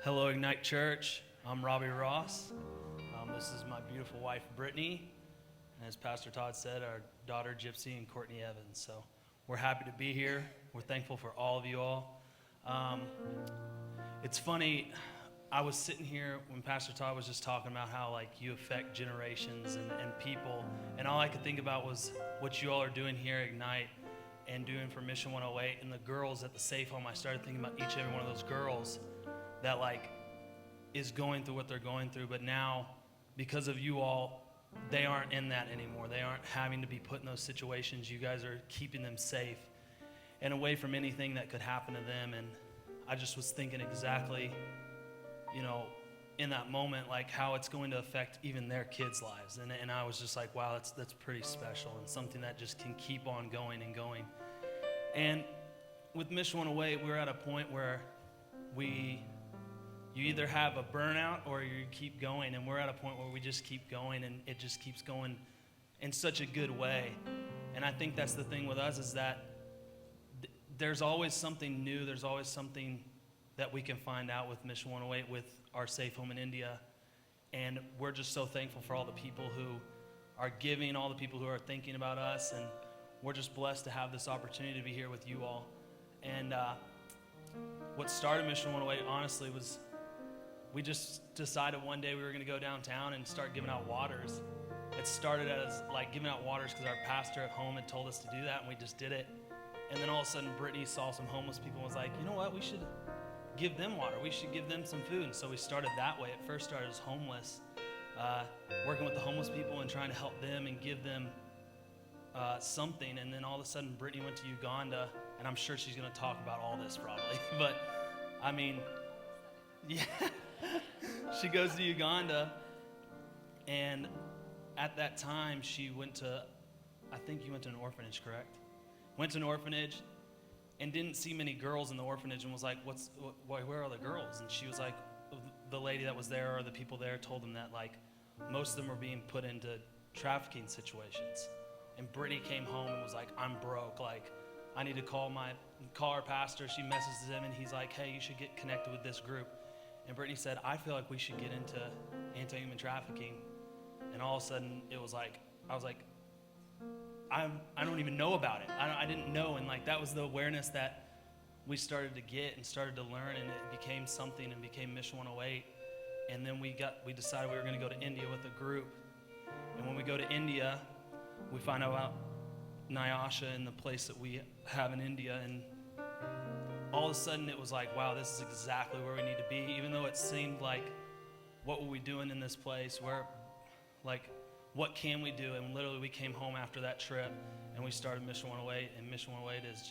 Hello, Ignite Church. I'm Robbie Ross. This is my beautiful wife, Brittany. And as Pastor Todd said, our daughter, Gypsy, and Courtney Evans. So we're happy to be here. We're thankful for all of you all. It's funny, I was sitting here when Pastor Todd was just talking about how you affect generations and people. And all I could think about was what you all are doing here at Ignite and doing for Mission 108 and the girls at the Safe Home. I started thinking about each and every one of those girls that is going through what they're going through, but now because of you all, they aren't in that anymore. They aren't having to be put in those situations. You guys are keeping them safe and away from anything that could happen to them. And I just was thinking exactly, in that moment, how it's going to affect even their kids' lives. And I was just like, wow, that's pretty special and something that just can keep on going and going. And with Mission 108, we're at a point where you either have a burnout or you keep going, and we're at a point where we just keep going, and it just keeps going in such a good way. And I think that's the thing with us is that there's always something new. There's always something that we can find out with Mission 108, with our Safe Home in India. And we're just so thankful for all the people who are giving, all the people who are thinking about us, and we're just blessed to have this opportunity to be here with you all. And what started Mission 108, honestly, was we just decided one day we were going to go downtown and start giving out waters. It started as giving out waters because our pastor at home had told us to do that, and we just did it. And then all of a sudden, Brittany saw some homeless people and was like, you know what, we should give them water. We should give them some food. And so we started that way. It first started as homeless, working with the homeless people and trying to help them and give them something. And then all of a sudden, Brittany went to Uganda, and I'm sure she's going to talk about all this probably. But, yeah. She goes to Uganda, and at that time, she went to, I think you went to an orphanage, correct? Went to an orphanage and didn't see many girls in the orphanage and was like, where are the girls? And she was like, the lady that was there or the people there told them that most of them were being put into trafficking situations. And Brittany came home and was like, I'm broke. I need to call our pastor. She messages him and he's like, hey, you should get connected with this group. And Brittany said, I feel like we should get into anti-human trafficking. And all of a sudden, I was like, I don't even know about it. I didn't know. And that was the awareness that we started to get and started to learn. And it became something and became Mission 108. And then we decided we were going to go to India with a group. And when we go to India, we find out about Nyasha and the place that we have in India. And all of a sudden it was like, wow, this is exactly where we need to be. Even though it seemed like, what were we doing in this place? What can we do? And literally we came home after that trip and we started Mission 108. And Mission 108 is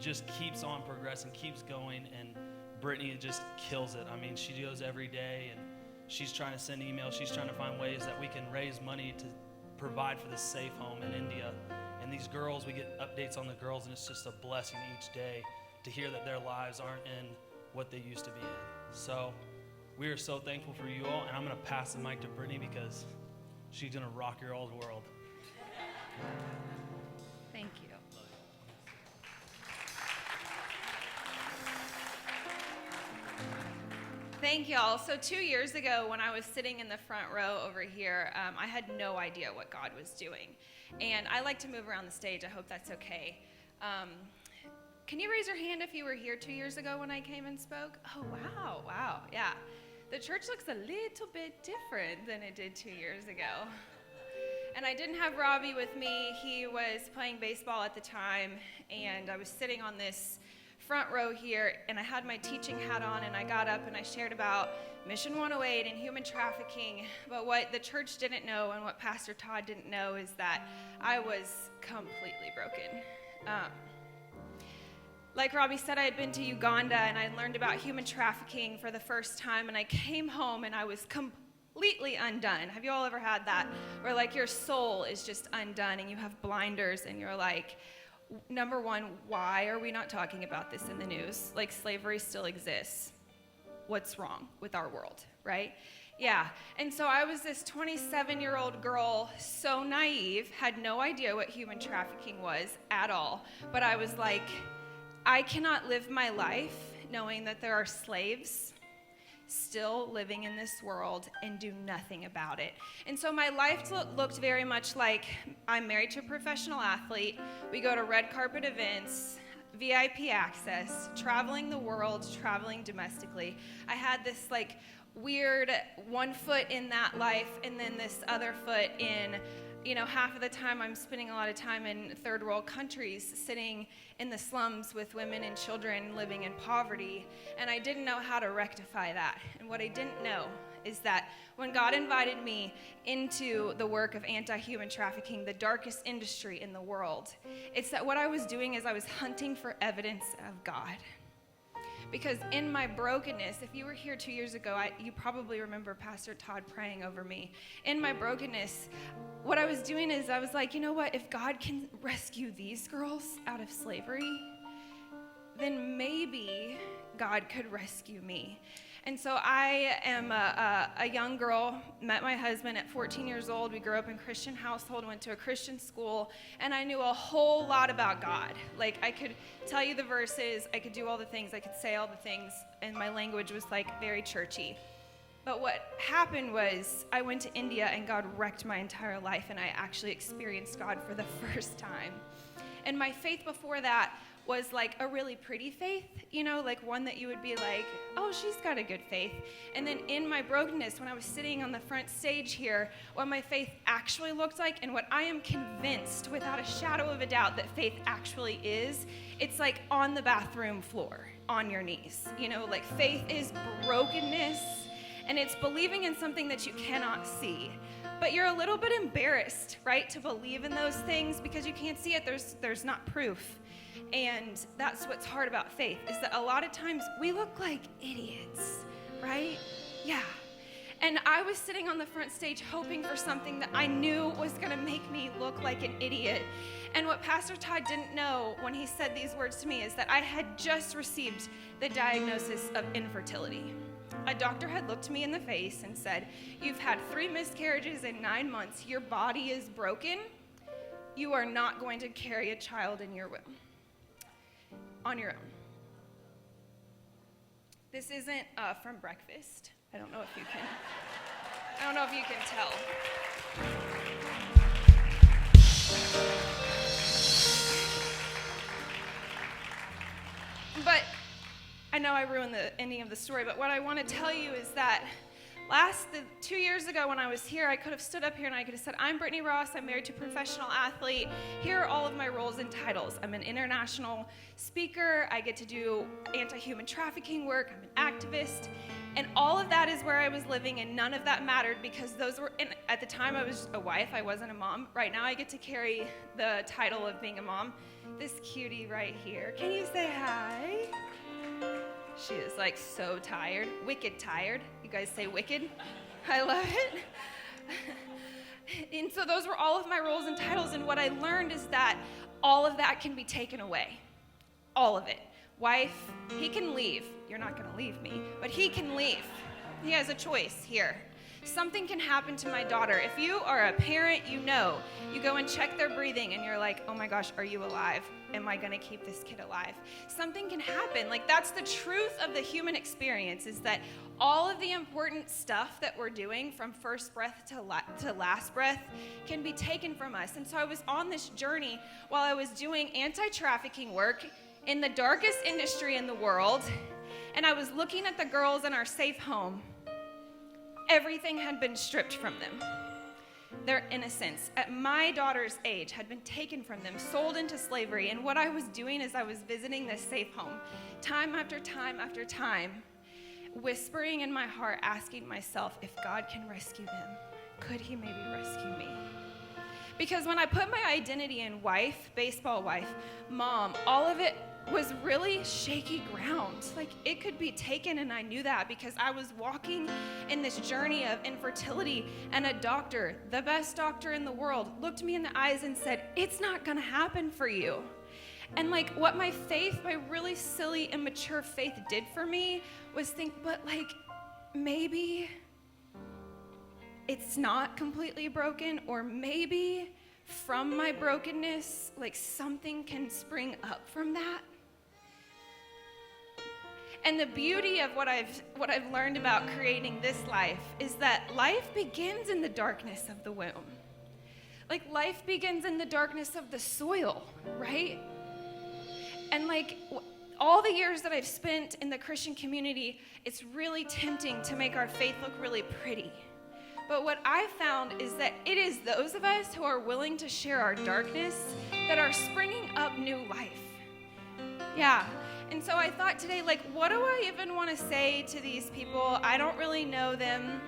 just keeps on progressing, keeps going. And Brittany just kills it. She goes every day and she's trying to send emails. She's trying to find ways that we can raise money to provide for this safe home in India. And these girls, we get updates on the girls, and it's just a blessing each day to hear that their lives aren't in what they used to be in. So we are so thankful for you all, and I'm going to pass the mic to Brittany because she's going to rock your old world. Thank you. Thank y'all. So 2 years ago, when I was sitting in the front row over here, I had no idea what God was doing. And I like to move around the stage. I hope that's okay. Can you raise your hand if you were here 2 years ago when I came and spoke? Oh, wow, yeah. The church looks a little bit different than it did 2 years ago. And I didn't have Robbie with me. He was playing baseball at the time, and I was sitting on this front row here, and I had my teaching hat on, and I got up and I shared about Mission 108 and human trafficking. But what the church didn't know and what Pastor Todd didn't know is that I was completely broken. Like Robbie said, I had been to Uganda and I learned about human trafficking for the first time, and I came home and I was completely undone. Have you all ever had that? Where your soul is just undone and you have blinders and you're like, number one, why are we not talking about this in the news? Slavery still exists. What's wrong with our world, right? Yeah, and so I was this 27-year-old girl, so naive, had no idea what human trafficking was at all, but I was like, I cannot live my life knowing that there are slaves still living in this world and do nothing about it. And so my life looked very much like I'm married to a professional athlete. We go to red carpet events, VIP access, traveling the world, traveling domestically. I had this like weird one foot in that life and then this other foot in, half of the time I'm spending a lot of time in third world countries, sitting in the slums with women and children living in poverty, and I didn't know how to rectify that. And what I didn't know is that when God invited me into the work of anti-human trafficking, the darkest industry in the world, it's that what I was doing is I was hunting for evidence of God. Because in my brokenness, if you were here 2 years ago, you probably remember Pastor Todd praying over me. In my brokenness, what I was doing is I was like, you know what? If God can rescue these girls out of slavery, then maybe God could rescue me. And so I am a young girl, met my husband at 14 years old. We grew up in a Christian household, went to a Christian school, and I knew a whole lot about God. Like, I could tell you the verses, I could do all the things, I could say all the things, and my language was like very churchy. But what happened was I went to India and God wrecked my entire life, and I actually experienced God for the first time. And my faith before that was like a really pretty faith, like one that you would be like, oh, she's got a good faith. And then in my brokenness, when I was sitting on the front stage here, what my faith actually looked like and what I am convinced without a shadow of a doubt that faith actually is, it's like on the bathroom floor, on your knees. Like faith is brokenness, and it's believing in something that you cannot see. But you're a little bit embarrassed, right, to believe in those things because you can't see it. There's not proof. And that's what's hard about faith, is that a lot of times we look like idiots, right? Yeah. And I was sitting on the front stage hoping for something that I knew was going to make me look like an idiot. And what Pastor Todd didn't know when he said these words to me is that I had just received the diagnosis of infertility. A doctor had looked me in the face and said, you've had 3 miscarriages in 9 months. Your body is broken. You are not going to carry a child in your womb on your own. This isn't from breakfast. I don't know if you can tell. But I know I ruined the ending of the story, but what I want to tell you is that 2 years ago when I was here, I could have stood up here and I could have said, I'm Brittany Ross, I'm married to a professional athlete. Here are all of my roles and titles. I'm an international speaker. I get to do anti-human trafficking work. I'm an activist. And all of that is where I was living, and none of that mattered because at the time I was a wife, I wasn't a mom. Right now I get to carry the title of being a mom. This cutie right here, can you say hi? She is like so tired, wicked tired. You guys say wicked? I love it. And so those were all of my roles and titles, and what I learned is that all of that can be taken away. All of it. Wife, he can leave. You're not going to leave me, but he can leave. He has a choice here. Something can happen to my daughter. If you are a parent, you go and check their breathing and you're like, oh my gosh, are you alive? Am I going to keep this kid alive? Something can happen. Like, that's the truth of the human experience, is that all of the important stuff that we're doing from first breath to last breath can be taken from us. And so I was on this journey while I was doing anti-trafficking work in the darkest industry in the world, and I was looking at the girls in our safe home. Everything had been stripped from them. Their innocence, at my daughter's age, had been taken from them, sold into slavery. And what I was doing is I was visiting this safe home time after time after time, whispering in my heart, asking myself, if God can rescue them, could he maybe rescue me? Because when I put my identity in wife, baseball wife, mom, all of it was really shaky ground. Like, it could be taken, and I knew that because I was walking in this journey of infertility, and a doctor, the best doctor in the world, looked me in the eyes and said, it's not gonna happen for you. And like, what my faith, my really silly, immature faith did for me was think, but like, maybe it's not completely broken, or maybe from my brokenness, like something can spring up from that. And the beauty of what I've learned about creating this life is that life begins in the darkness of the womb. Like, life begins in the darkness of the soil, right? And like, all the years that I've spent in the Christian community, it's really tempting to make our faith look really pretty. But what I've found is that it is those of us who are willing to share our darkness that are springing up new life. Yeah. And so I thought today, like, what do I even want to say to these people? I don't really know them.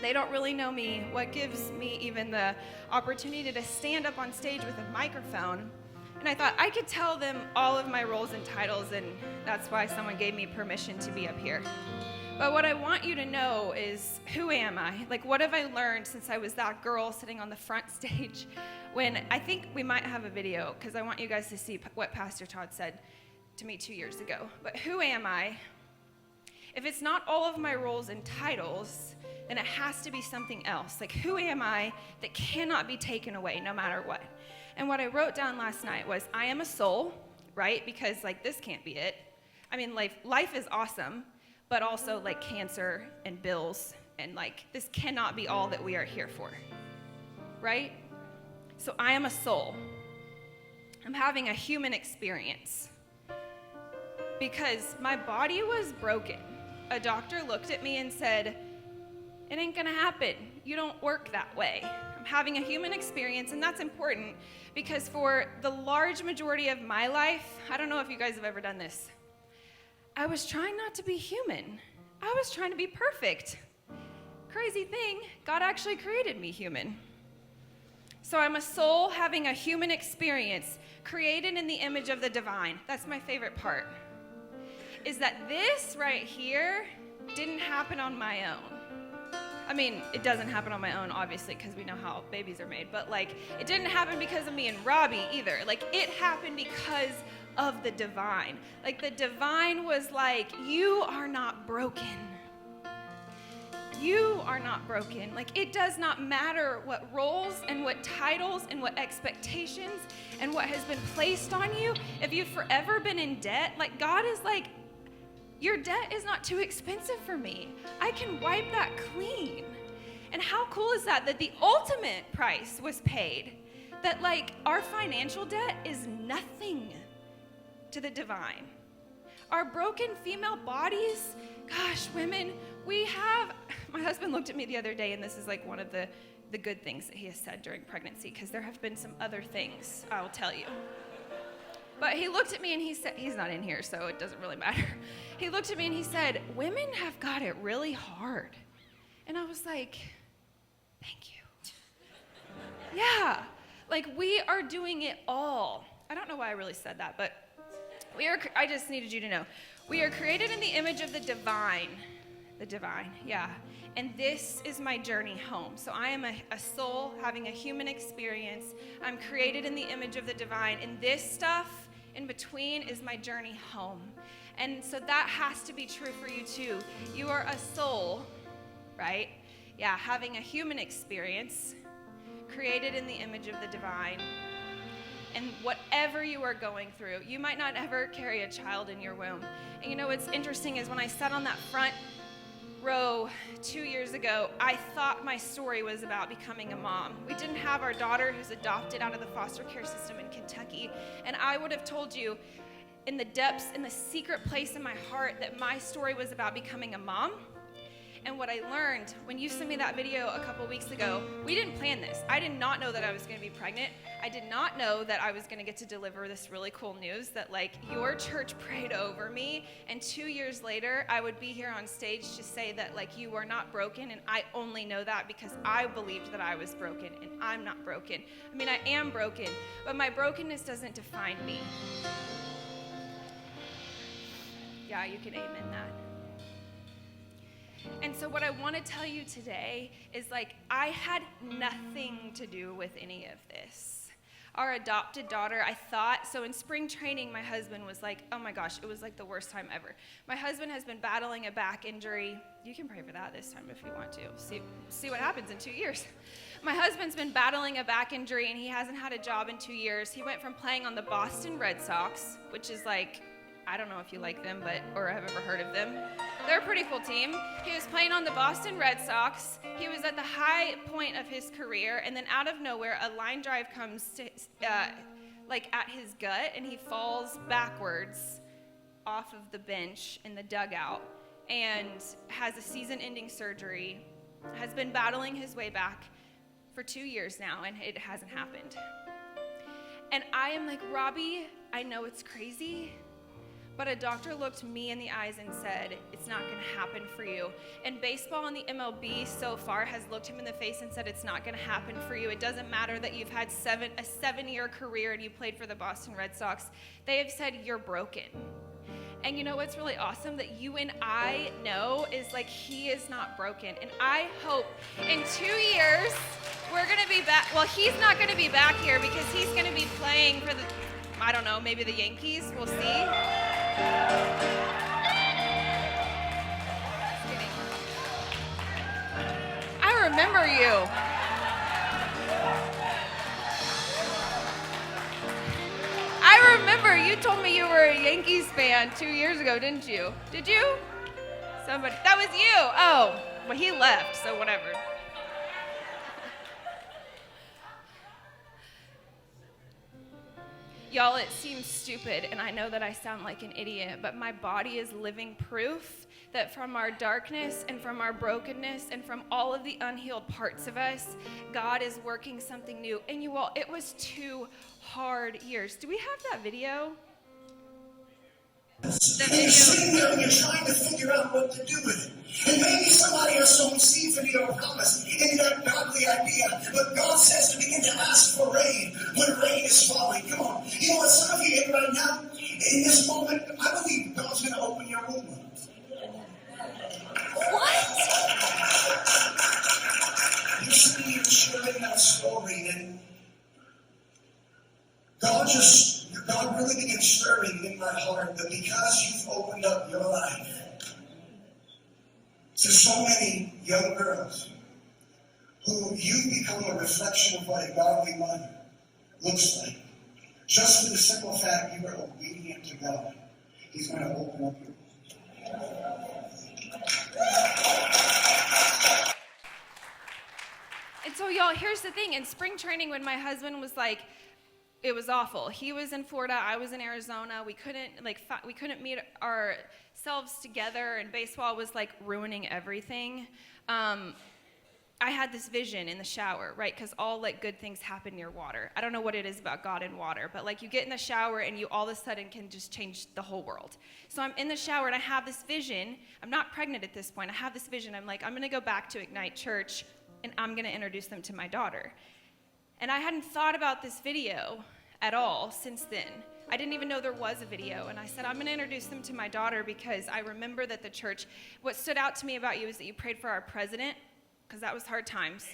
They don't really know me. What gives me even the opportunity to stand up on stage with a microphone? And I thought I could tell them all of my roles and titles, and that's why someone gave me permission to be up here. But what I want you to know is, who am I? Like, what have I learned since I was that girl sitting on the front stage? When I think we might have a video, because I want you guys to see what Pastor Todd said to me 2 years ago. But who am I? If it's not all of my roles and titles, then it has to be something else. Like, who am I that cannot be taken away no matter what? And what I wrote down last night was, I am a soul, right? Because, like, this can't be it. I mean, life is awesome, but also, like, cancer and bills, and, like, this cannot be all that we are here for, right? So I am a soul. I'm having a human experience because my body was broken. A doctor looked at me and said, it ain't gonna happen. You don't work that way. I'm having a human experience, and that's important because for the large majority of my life, I don't know if you guys have ever done this, I was trying not to be human. I was trying to be perfect. Crazy thing, God actually created me human. So I'm a soul having a human experience, created in the image of the divine. That's my favorite part, is that this right here didn't happen on my own. I mean, it doesn't happen on my own, obviously, because we know how babies are made, but, like, it didn't happen because of me and Robbie either. Like, it happened because of the divine. Like, the divine was like, you are not broken. You are not broken. Like, it does not matter what roles and what titles and what expectations and what has been placed on you. If you've forever been in debt, like, God is like, your debt is not too expensive for me. I can wipe that clean. And how cool is that the ultimate price was paid? That, like, our financial debt is nothing to the divine. Our broken female bodies, gosh, women, my husband looked at me the other day, and this is like one of the good things that he has said during pregnancy, because there have been some other things, I'll tell you. But he looked at me and he said, he's not in here, so it doesn't really matter. He looked at me and he said, women have got it really hard. And I was like, thank you. Yeah, like, we are doing it all. I don't know why I really said that, but I just needed you to know. We are created in the image of the divine. The divine, yeah. And this is my journey home. So I am a soul having a human experience. I'm created in the image of the divine. And this stuff in between is my journey home. And so that has to be true for you too. You are a soul, right? Yeah, having a human experience, created in the image of the divine. And whatever you are going through, you might not ever carry a child in your womb. And you know what's interesting is when I sat on that front row 2 years ago, I thought my story was about becoming a mom. We didn't have our daughter who's adopted out of the foster care system in Kentucky. And I would have told you in the depths, in the secret place in my heart, that my story was about becoming a mom. And what I learned when you sent me that video a couple weeks ago, we didn't plan this. I did not know that I was going to be pregnant. I did not know that I was going to get to deliver this really cool news that, like, your church prayed over me, and 2 years later, I would be here on stage to say that, like, you are not broken, and I only know that because I believed that I was broken, and I'm not broken. I mean, I am broken, but my brokenness doesn't define me. Yeah, you can amen that. And so what I want to tell you today is, like, I had nothing to do with any of this. Our adopted daughter, I thought, so in spring training, my husband was like, oh my gosh, it was like the worst time ever. My husband has been battling a back injury. You can pray for that this time if you want to. See what happens in 2 years. My husband's been battling a back injury, and he hasn't had a job in 2 years. He went from playing on the Boston Red Sox, which is like I don't know if you like them, or have ever heard of them. They're a pretty cool team. He was playing on the Boston Red Sox. He was at the high point of his career, and then out of nowhere, a line drive comes to, like at his gut, and he falls backwards off of the bench in the dugout and has a season-ending surgery, has been battling his way back for 2 years now, and it hasn't happened. And I am like, Robbie, I know it's crazy, but a doctor looked me in the eyes and said, it's not going to happen for you. And baseball in the MLB so far has looked him in the face and said, it's not going to happen for you. It doesn't matter that you've had a 7-year career and you played for the Boston Red Sox. They have said, you're broken. And you know what's really awesome that you and I know is like he is not broken. And I hope in 2 years we're going to be back. Well, he's not going to be back here because he's going to be playing for the, I don't know, maybe the Yankees. We'll see. I remember you. I remember you told me you were a Yankees fan 2 years ago, didn't you? Did you? Somebody. That was you. Oh, well, he left, so whatever. Y'all, it seems stupid, and I know that I sound like an idiot, but my body is living proof that from our darkness and from our brokenness and from all of the unhealed parts of us, God is working something new. And you all, it was 2 hard years. Do we have that video? And you're sitting there and you're trying to figure out what to do with it. And maybe somebody has sown seed for the promise into that godly idea. But God says to begin to ask for rain when rain is falling. Come on. You know what? Some of you right now, in this moment, I believe God's going to open your womb. What? You're sitting here sharing that story, and God really began stirring in my heart that because you've opened up your life to so many young girls who you've become a reflection of what a godly mother looks like. Just for the simple fact you are obedient to God, He's going to open up your And so, y'all, here's the thing. In spring training, when my husband was like, it was awful. He was in Florida. I was in Arizona. We couldn't meet ourselves together, and baseball was like ruining everything. I had this vision in the shower, right? Because all like good things happen near water. I don't know what it is about God and water, but like you get in the shower and you all of a sudden can just change the whole world. So I'm in the shower and I have this vision. I'm not pregnant at this point. I have this vision. I'm like, I'm going to go back to Ignite Church and I'm going to introduce them to my daughter. And I hadn't thought about this video at all since then. I didn't even know there was a video. And I said, I'm going to introduce them to my daughter because I remember that the church, what stood out to me about you is that you prayed for our president, because that was hard times.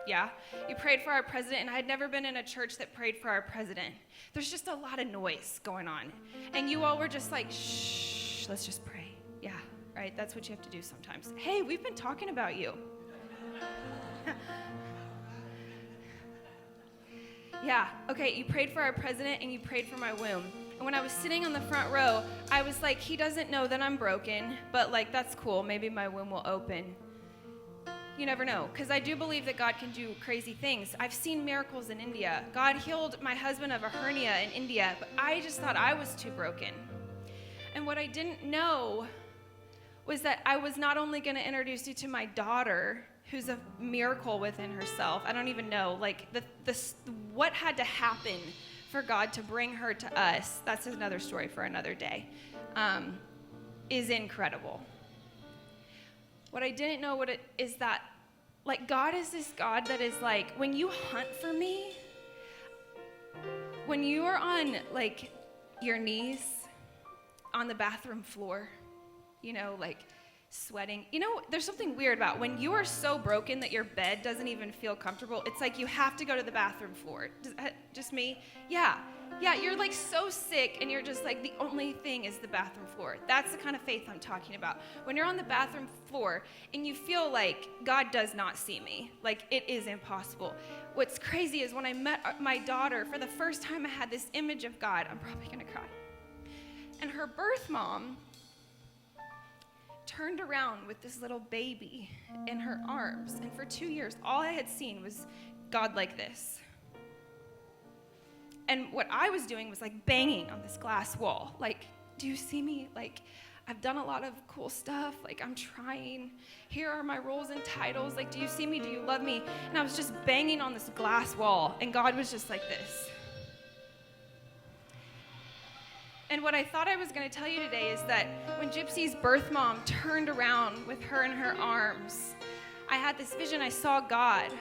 Yeah. You prayed for our president, and I had never been in a church that prayed for our president. There's just a lot of noise going on. And you all were just like, shh, let's just pray. Yeah, right? That's what you have to do sometimes. Hey, we've been talking about you. Yeah, okay, you prayed for our president and you prayed for my womb. And when I was sitting on the front row, I was like, he doesn't know that I'm broken, but like, that's cool. Maybe my womb will open. You never know, because I do believe that God can do crazy things. I've seen miracles in India. God healed my husband of a hernia in India, but I just thought I was too broken. And what I didn't know was that I was not only going to introduce you to my daughter, who's a miracle within herself. I don't even know, like, what had to happen for God to bring her to us, that's another story for another day, is incredible. What I didn't know is that, like, God is this God that is like, when you hunt for me, when you are on, like, your knees on the bathroom floor, you know, like, sweating. You know, there's something weird about when you are so broken that your bed doesn't even feel comfortable. It's like you have to go to the bathroom floor. Just me? Yeah, you're like so sick and you're just like, the only thing is the bathroom floor. That's the kind of faith I'm talking about. When you're on the bathroom floor and you feel like God does not see me, like it is impossible. What's crazy is when I met my daughter, for the first time I had this image of God. I'm probably gonna cry. And her birth mom turned around with this little baby in her arms. And for 2 years, all I had seen was God like this. And what I was doing was like banging on this glass wall. Like, do you see me? Like, I've done a lot of cool stuff. Like, I'm trying. Here are my roles and titles. Like, do you see me? Do you love me? And I was just banging on this glass wall. And God was just like this. And what I thought I was going to tell you today is that when Gypsy's birth mom turned around with her in her arms, I had this vision. I saw God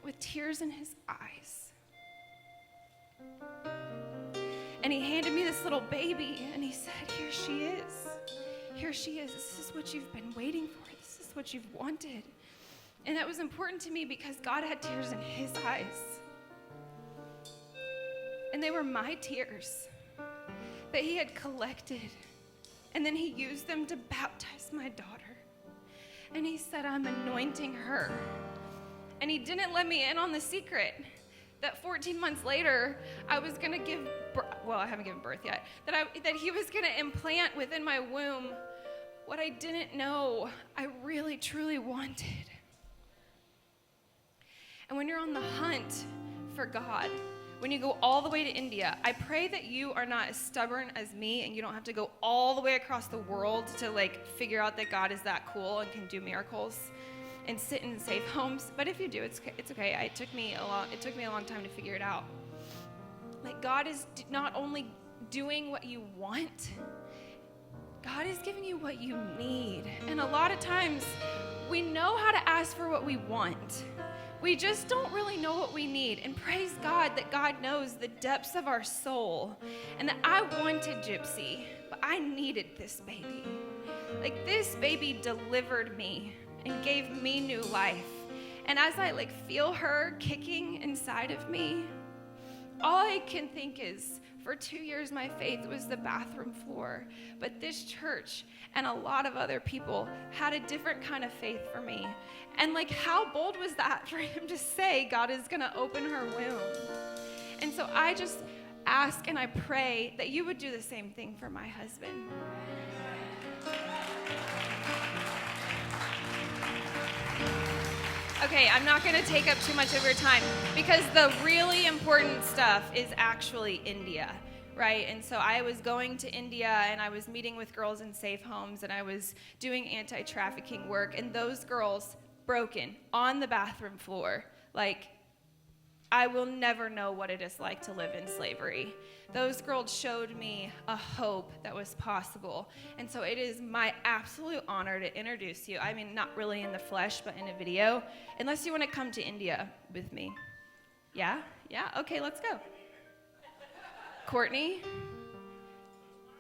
with tears in his eyes. And he handed me this little baby, and he said, here she is. Here she is. This is what you've been waiting for. This is what you've wanted. And that was important to me because God had tears in his eyes. And they were my tears that he had collected, and then he used them to baptize my daughter. And he said, I'm anointing her. And he didn't let me in on the secret that 14 months later, I was gonna give birth, well, I haven't given birth yet, that he was gonna implant within my womb what I didn't know I really, truly wanted. And when you're on the hunt for God, when you go all the way to India, I pray that you are not as stubborn as me and you don't have to go all the way across the world to like figure out that God is that cool and can do miracles and sit in safe homes. But if you do, it's okay. It took me a long time to figure it out. Like, God is not only doing what you want, God is giving you what you need. And a lot of times we know how to ask for what we want. We just don't really know what we need. And praise God that God knows the depths of our soul. And that I wanted Gypsy, but I needed this baby. Like, this baby delivered me and gave me new life. And as I like feel her kicking inside of me, all I can think is, for 2 years, my faith was the bathroom floor. But this church and a lot of other people had a different kind of faith for me. And like, how bold was that for him to say, God is gonna open her womb? And so I just ask and I pray that you would do the same thing for my husband. Okay, I'm not going to take up too much of your time because the really important stuff is actually India, right? And so I was going to India and I was meeting with girls in safe homes and I was doing anti-trafficking work, and those girls broken on the bathroom floor. Like, I will never know what it is like to live in slavery. Those girls showed me a hope that was possible. And so it is my absolute honor to introduce you. I mean, not really in the flesh, but in a video. Unless you want to come to India with me. Yeah? Yeah? Okay, let's go. Courtney,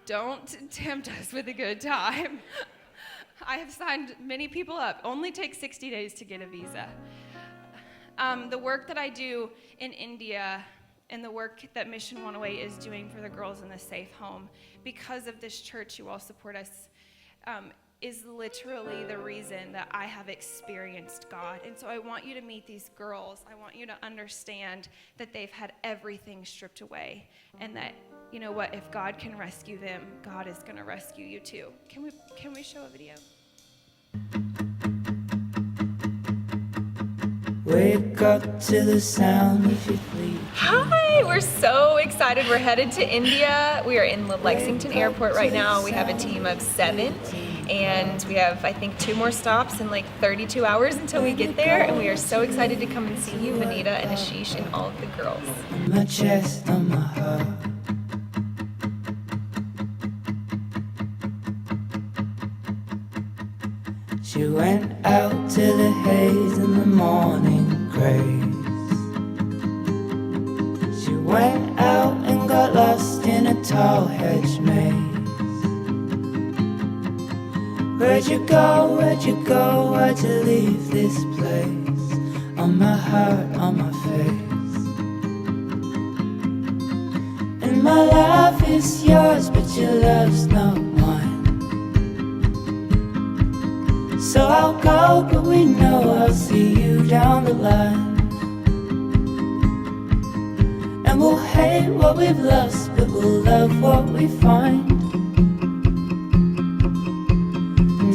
don't tempt us with a good time. I have signed many people up. Only takes 60 days to get a visa. The work that I do in India and the work that Mission 108 is doing for the girls in the safe home, because of this church, you all support us, is literally the reason that I have experienced God. And so I want you to meet these girls. I want you to understand that they've had everything stripped away, and that, you know what, if God can rescue them, God is going to rescue you too. Can we show a video? Wake up to the sound of your feet. Hi, we're so excited. We're headed to India. We are in Lexington Airport right now. We have a team of 7, and we have, I think, 2 more stops in like 32 hours until we get there. And we are so excited to come and see you, Vanita and Ashish, and all of the girls. On my chest, on my heart. She went out to the haze in the morning grace. She went out and got lost in a tall hedge maze. Where'd you go, where'd you go, why'd you leave this place? On my heart, on my face. And my life is yours, but your love's not mine. So I'll go, but we know I'll see you down the line. And we'll hate what we've lost, but we'll love what we find.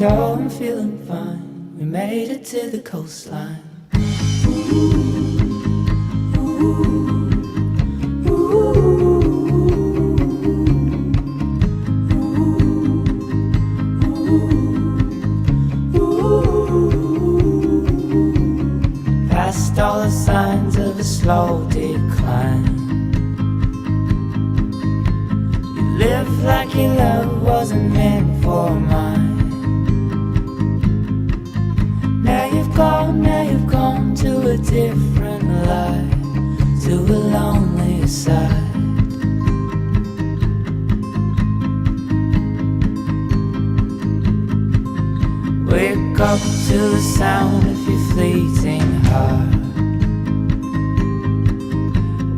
And oh, I'm feeling fine. We made it to the coastline. Past all the signs of a slow decline. You live like your love wasn't meant for mine. Now you've gone to a different life, to a lonely side. Wake up to the sound of your fleeting heart.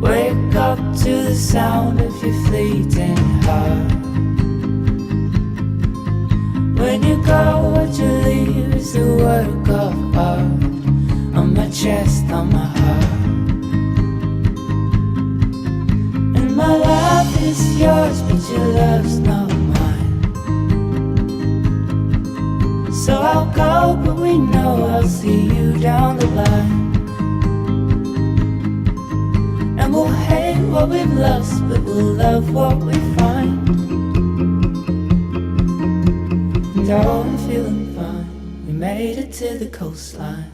Wake up to the sound of your fleeting heart. When you go, what you leave is the work of art. On my chest, on my heart. And my life is yours, but your love's not mine. So I'll go, but we know I'll see you down the line. And we'll hate what we've lost, but we'll love what we find. And oh, I'm feeling fine. We made it to the coastline.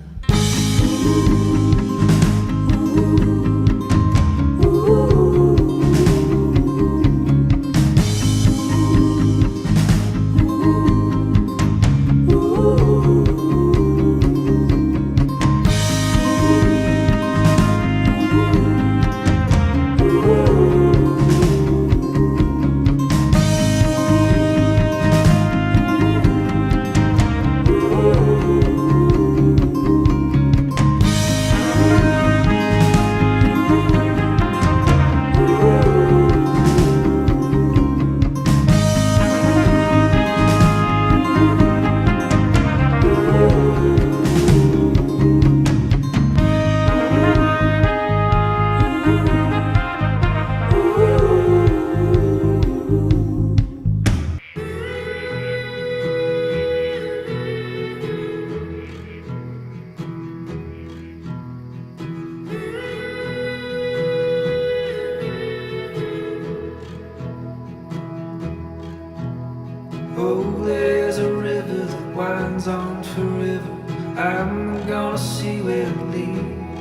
Oh, there's a river that winds on forever. I'm gonna see where it leads.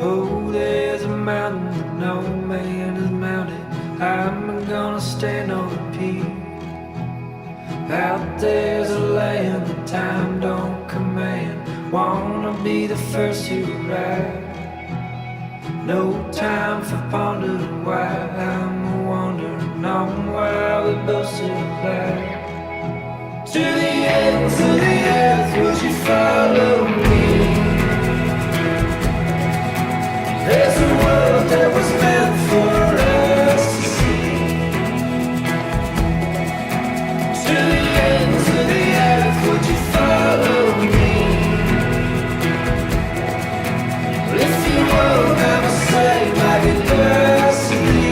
Oh, there's a mountain that no man has mounted. I'm gonna stand on the peak. Out there's a land that time don't command. Wanna be the first to arrive. No time for pondering why. I'm wandering on while we both still alive. To the ends of the earth, would you follow me? There's a world that was meant for us to see. To the ends of the earth, would you follow me? If you won't, never say my goodbyes to me.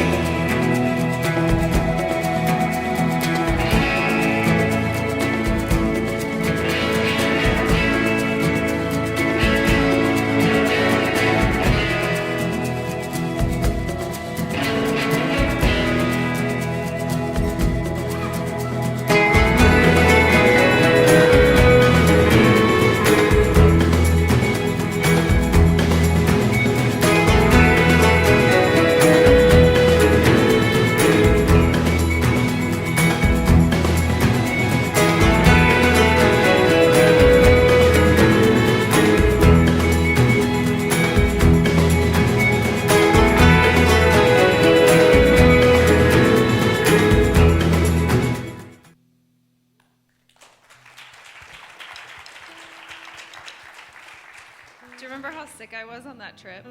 Do you remember how sick I was on that trip?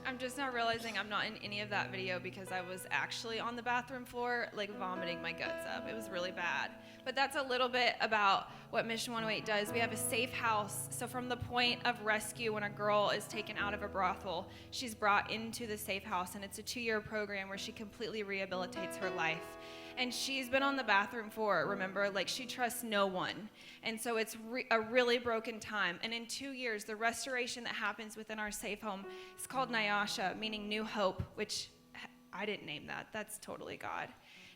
I'm just now realizing I'm not in any of that video because I was actually on the bathroom floor, like vomiting my guts up. It was really bad. But that's a little bit about what Mission 108 does. We have a safe house. So from the point of rescue, when a girl is taken out of a brothel, she's brought into the safe house, and it's a 2-year program where she completely rehabilitates her life. And she's been on the bathroom floor, remember? Like, she trusts no one. And so it's a really broken time. And in 2 years, the restoration that happens within our safe home is called Nyasha, meaning new hope, which I didn't name that. That's totally God.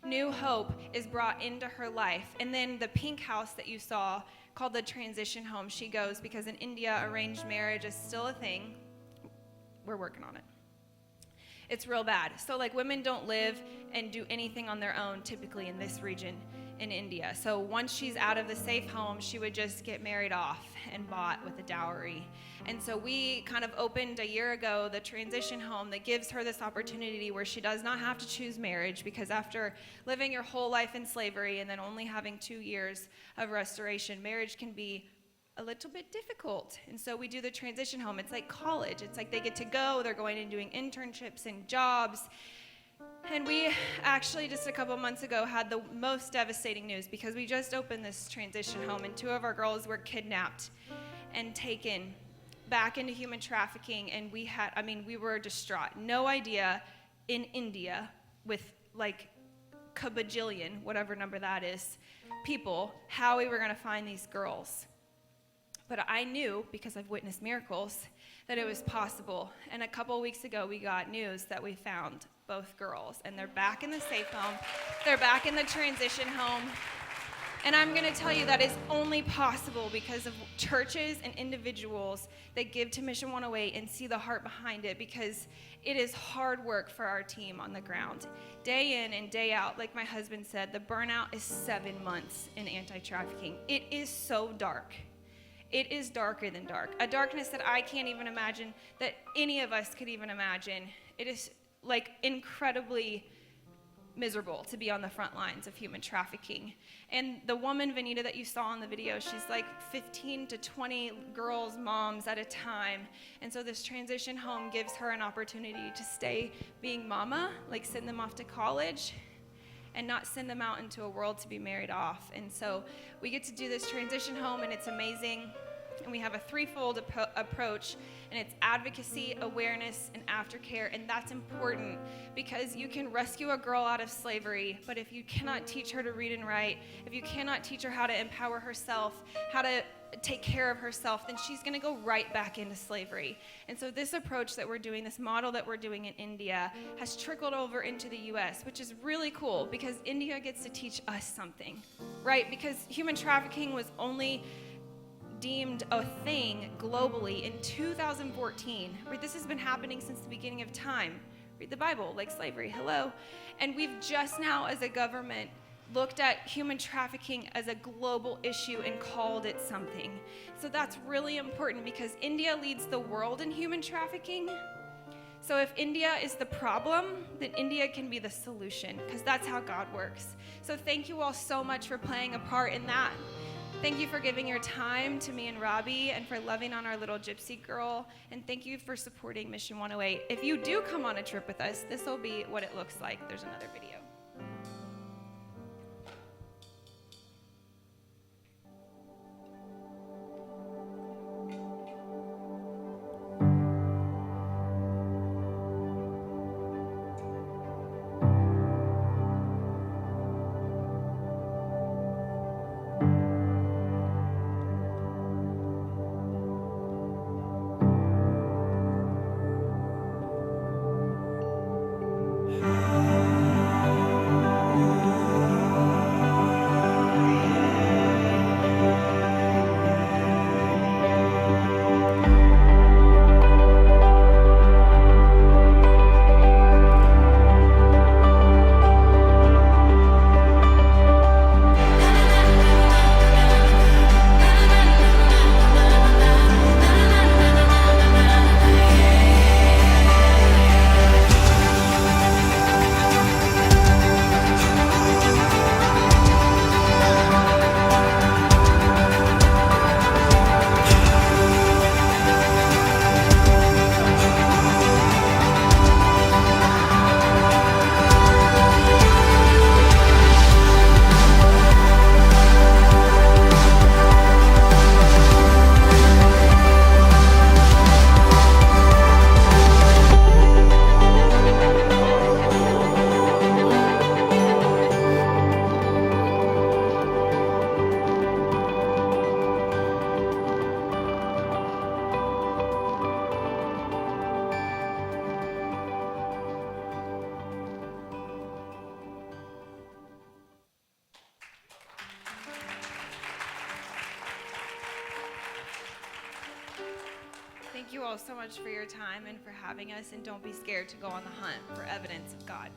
New hope is brought into her life. And then the pink house that you saw, called the transition home, she goes because in India, arranged marriage is still a thing. We're working on it. It's real bad. So like women don't live and do anything on their own typically in this region in India. So once she's out of the safe home, she would just get married off and bought with a dowry. And so we kind of opened a year ago the transition home that gives her this opportunity where she does not have to choose marriage, because after living your whole life in slavery and then only having 2 years of restoration, marriage can be a little bit difficult. And so we do the transition home. It's like college. It's like they get to go, they're going and doing internships and jobs. And we actually just a couple months ago had the most devastating news, because we just opened this transition home and 2 of our girls were kidnapped and taken back into human trafficking. And we were distraught. No idea in India with like kabajillion, whatever number that is, people, how we were going to find these girls. But I knew, because I've witnessed miracles, that it was possible. And a couple of weeks ago, we got news that we found both girls. And they're back in the safe home. They're back in the transition home. And I'm going to tell you that is only possible because of churches and individuals that give to Mission 108 and see the heart behind it, because it is hard work for our team on the ground. Day in and day out, like my husband said, the burnout is 7 months in anti-trafficking. It is so dark. It is darker than dark, a darkness that I can't even imagine, that any of us could even imagine. It is like incredibly miserable to be on the front lines of human trafficking. And the woman, Vanita, that you saw in the video, she's like 15 to 20 girls, moms at a time. And so this transition home gives her an opportunity to stay being mama, like send them off to college, and not send them out into a world to be married off. And so we get to do this transition home, and it's amazing. And we have a threefold approach, and it's advocacy, awareness, and aftercare. And that's important, because you can rescue a girl out of slavery, but if you cannot teach her to read and write, if you cannot teach her how to empower herself, how to take care of herself, then she's going to go right back into slavery. And so this approach that we're doing, this model that we're doing in India, has trickled over into the U.S., which is really cool, because India gets to teach us something, right? Because human trafficking was only deemed a thing globally in 2014. This has been happening since the beginning of time. Read the Bible, like slavery, hello. And we've just now, as a government, looked at human trafficking as a global issue and called it something. So that's really important, because India leads the world in human trafficking. So if India is the problem, then India can be the solution, because that's how God works. So thank you all so much for playing a part in that. Thank you for giving your time to me and Robbie, and for loving on our little gypsy girl. And thank you for supporting Mission 108. If you do come on a trip with us, this will be what it looks like. There's another video. Thank you all so much for your time and for having us, and don't be scared to go on the hunt for evidence of God.